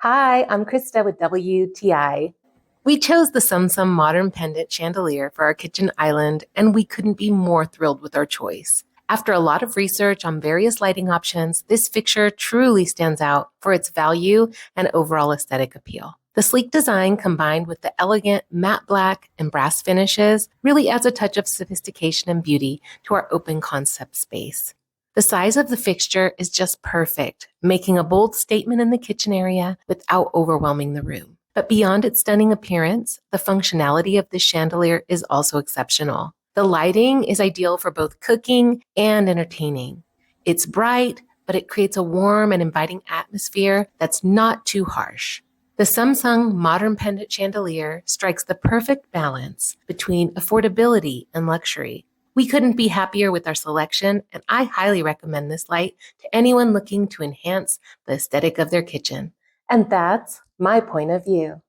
Hi, I'm Krista with WTI. We chose the SomSom modern pendant chandelier for our kitchen island, and we couldn't be more thrilled with our choice. After a lot of research on various lighting options, this fixture truly stands out for its value and overall aesthetic appeal. The sleek design combined with the elegant matte black and brass finishes really adds a touch of sophistication and beauty to our open concept space. The size of the fixture is just perfect, making a bold statement in the kitchen area without overwhelming the room. But beyond its stunning appearance, the functionality of this chandelier is also exceptional. The lighting is ideal for both cooking and entertaining. It's bright, but it creates a warm and inviting atmosphere that's not too harsh. The SomSom modern pendant chandelier strikes the perfect balance between affordability and luxury. We couldn't be happier with our selection, and I highly recommend this light to anyone looking to enhance the aesthetic of their kitchen. And that's my point of view.